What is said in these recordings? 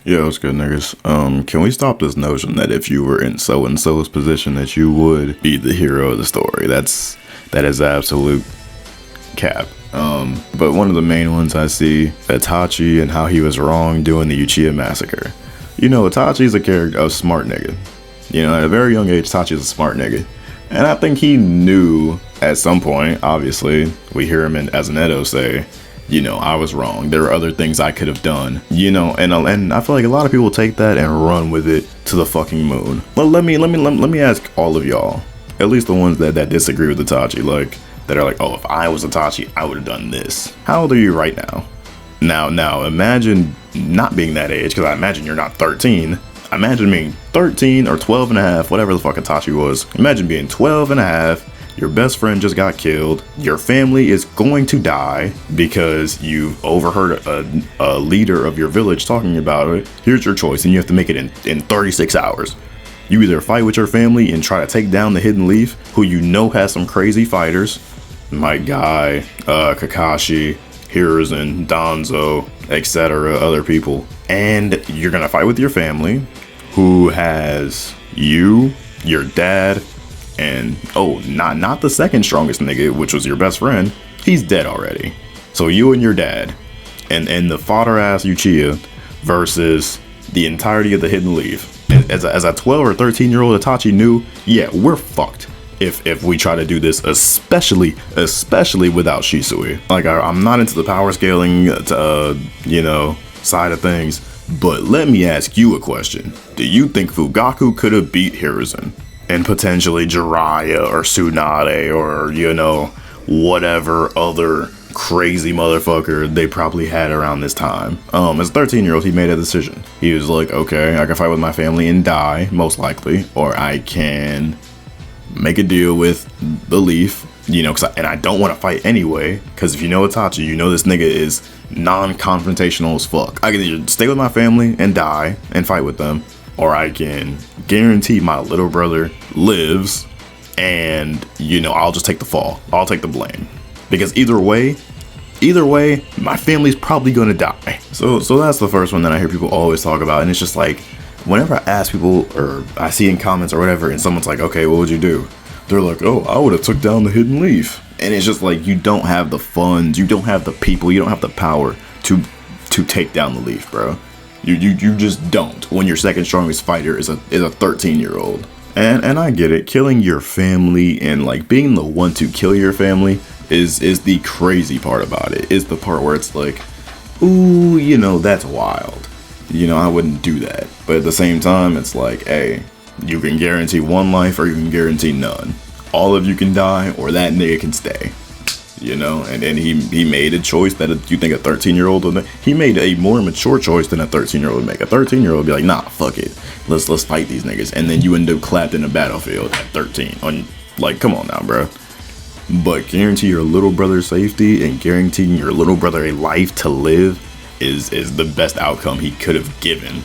Yeah, what's good, niggas? Can we stop this notion that if you were in so and so's position that you would be the hero of the story? That is absolute cap. But one of the main ones I see, Itachi and how he was wrong doing the Uchiha massacre. You know, Itachi's a character, a smart nigga. You know, at a very young age, Itachi's a smart nigga. And I think he knew at some point, obviously, we hear him as an Edo say, you know, I was wrong. There were other things I could have done, you know, and I feel like a lot of people take that and run with it to the fucking moon. But let me ask all of y'all, at least the ones that disagree with Itachi, like that are like, oh, if I was Itachi, I would have done this. How old are you right now? Now, imagine not being that age, because I imagine you're not 13. Imagine being 13 or 12 and a half, whatever the fuck Itachi was. Imagine being 12 and a half. Your best friend just got killed. Your family is going to die because you overheard a leader of your village talking about it. Here's your choice, and you have to make it in 36 hours. You either fight with your family and try to take down the Hidden Leaf, who you know has some crazy fighters, my guy, Kakashi, Hiruzen, Danzo, etc., other people, and you're gonna fight with your family, who has you, your dad, and not the second strongest nigga, which was your best friend. He's dead already. So you and your dad and the fodder ass Uchiha versus the entirety of the Hidden Leaf. As a 12 or 13-year-old, Itachi knew, yeah, we're fucked if we try to do this, especially without Shisui. Like, I'm not into the power scaling side of things, but let me ask you a question. Do you think Fugaku could have beat Hiruzen? And potentially Jiraiya or Tsunade or, you know, whatever other crazy motherfucker they probably had around this time. As a 13-year-old, he made a decision. He was like, okay, I can fight with my family and die, most likely, or I can make a deal with the Leaf, you know, and I don't want to fight anyway, because if you know Itachi, you know this nigga is non-confrontational as fuck. I can either stay with my family and die and fight with them, or I can guarantee my little brother lives and, you know, I'll just take the fall. I'll take the blame. Because either way, my family's probably gonna die. So that's the first one that I hear people always talk about. And it's just like, whenever I ask people or I see in comments or whatever, and someone's like, okay, what would you do? They're like, oh, I would have took down the Hidden Leaf. And it's just like, you don't have the funds, you don't have the people, you don't have the power to take down the Leaf, bro. You just don't when your second strongest fighter is a 13-year-old. And I get it, killing your family and like being the one to kill your family is the crazy part about it. Is the part where it's like, ooh, you know, that's wild. You know, I wouldn't do that. But at the same time, it's like, hey, you can guarantee one life or you can guarantee none. All of you can die or that nigga can stay. You know, and he made a choice that you think a 13-year-old would make. He made a more mature choice than a 13-year-old would make. A 13-year-old would be like, nah, fuck it. Let's fight these niggas. And then you end up clapped in a battlefield at 13. Like, come on now, bro. But guarantee your little brother's safety and guaranteeing your little brother a life to live is the best outcome he could have given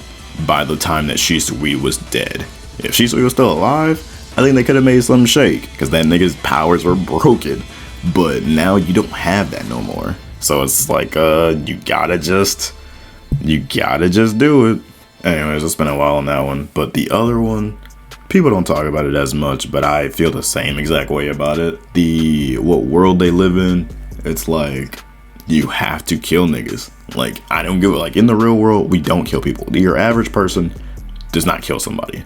by the time that Shisui was dead. If Shisui was still alive, I think they could have made something shake, because that nigga's powers were broken. But now you don't have that no more. So it's like, you gotta just do it. Anyways, it's been a while on that one. But the other one, people don't talk about it as much, but I feel the same exact way about it. What world they live in, it's like, you have to kill niggas. Like, I don't give it. Like, in the real world, we don't kill people. Your average person does not kill somebody.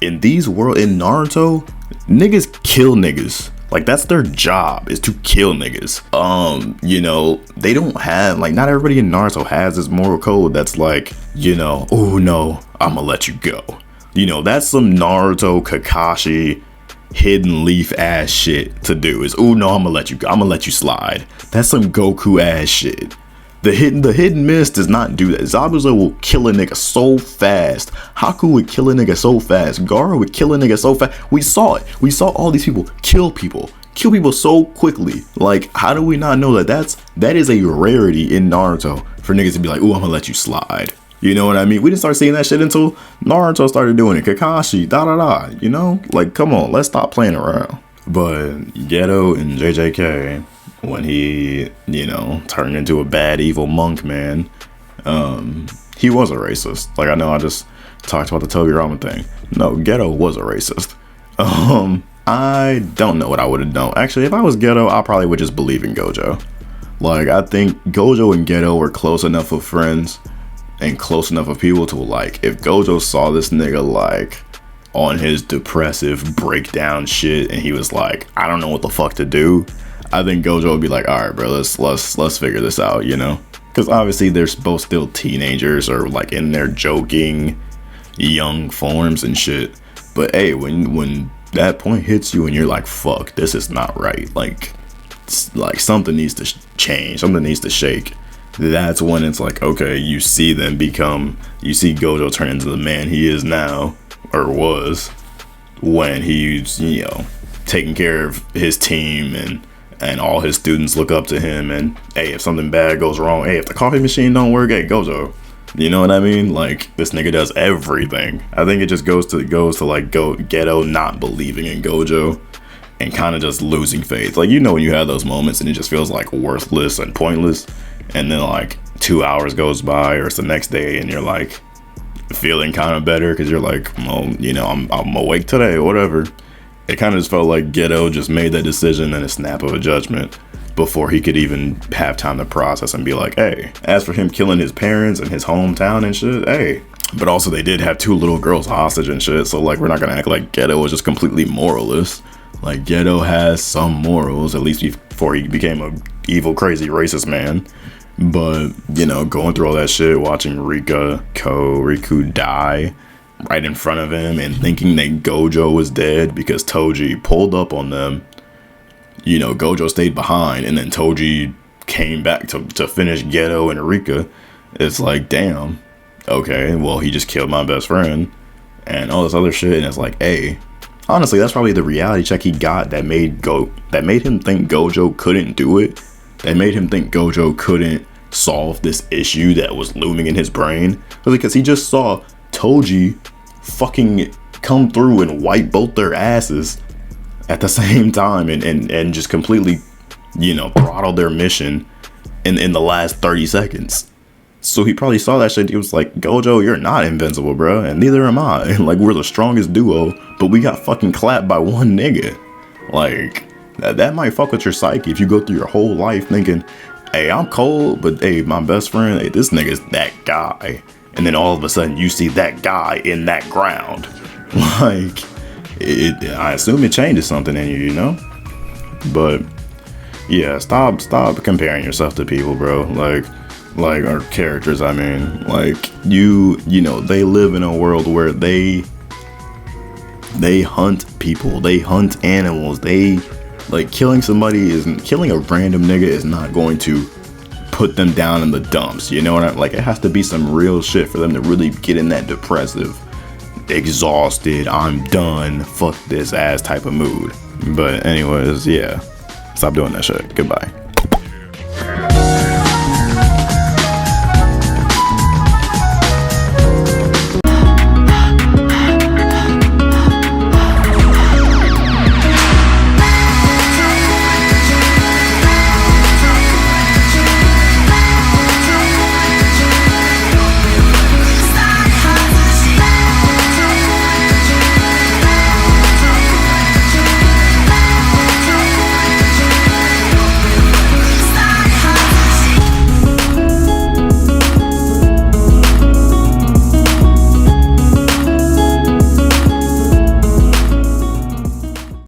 In Naruto, niggas kill niggas. Like, that's their job, is to kill niggas. You know, they don't have, like, not everybody in Naruto has this moral code that's like, you know, oh no, I'ma let you go. You know, that's some Naruto, Kakashi, Hidden Leaf ass shit to do, is, oh no, I'ma let you go, I'ma let you slide. That's some Goku ass shit. The hidden mist does not do that. Zabuza will kill a nigga so fast. Haku would kill a nigga so fast. Gaara would kill a nigga so fast. We saw it. We saw all these people kill people so quickly. Like, how do we not know that is a rarity in Naruto for niggas to be like, ooh, I'm gonna let you slide. You know what I mean? We didn't start seeing that shit until Naruto started doing it. Kakashi, you know? Like, come on, let's stop playing around. But Geto and JJK, when he, you know, turned into a bad evil monk man, he was a racist. Like, I know I just talked about the Toby Ramen thing. No, Gojo was a racist. I don't know what I would have done. Actually, if I was Gojo, I probably would just believe in Gojo. Like, I think Gojo and Gojo were close enough of friends and close enough of people to, like, if Gojo saw this nigga, like, on his depressive breakdown shit, and he was like, I don't know what the fuck to do, I think Gojo would be like, all right, bro, let's figure this out, you know? Because obviously they're both still teenagers or, like, in their joking young forms and shit. But hey, when that point hits you and you're like, fuck, this is not right, like something needs to change, something needs to shake, that's when it's like, okay, you see Gojo turn into the man he is now, or was, when he's, you know, taking care of his team and all his students look up to him, and hey, if something bad goes wrong, hey, if the coffee machine don't work, hey, Gojo, you know what I mean? Like, this nigga does everything. I think it just goes to like Gojo not believing in Gojo and kind of just losing faith. Like, you know, when you have those moments and it just feels like worthless and pointless, and then like 2 hours goes by or it's the next day and you're like feeling kind of better because you're like, well, you know, I'm awake today or whatever. It kind of just felt like Gojo just made that decision in a snap of a judgment before he could even have time to process and be like, hey, as for him killing his parents and his hometown and shit, hey. But also they did have 2 little girls hostage and shit, so like, we're not gonna act like Gojo was just completely moralist. Like, Gojo has some morals, at least before he became a evil, crazy, racist man. But, you know, going through all that shit, watching Riku die right in front of him and thinking that Gojo was dead because Toji pulled up on them. You know, Gojo stayed behind and then Toji came back to finish Gojo and Rika. It's like, damn, okay, well, he just killed my best friend and all this other shit. And it's like, hey, honestly, that's probably the reality check he got that made him think Gojo couldn't do it. That made him think Gojo couldn't solve this issue that was looming in his brain. Because he just saw Toji fucking come through and wipe both their asses at the same time and just completely, you know, throttle their mission in the last 30 seconds. So he probably saw that shit. He was like, Gojo, you're not invincible, bro, and neither am I. Like, we're the strongest duo, but we got fucking clapped by one nigga. Like, that might fuck with your psyche if you go through your whole life thinking, hey, I'm cold, but hey, my best friend, hey, this nigga's that guy. And then all of a sudden you see that guy in that ground. Like, I assume it changes something in you, you know? But yeah, stop comparing yourself to people, bro. Like our characters, I mean. Like, you know, they live in a world where they hunt people, they hunt animals, like, killing a random nigga is not going to put them down in the dumps, you know what I mean? Like, it has to be some real shit for them to really get in that depressive, exhausted, I'm done, fuck this ass type of mood. But anyways, yeah, stop doing that shit. Goodbye.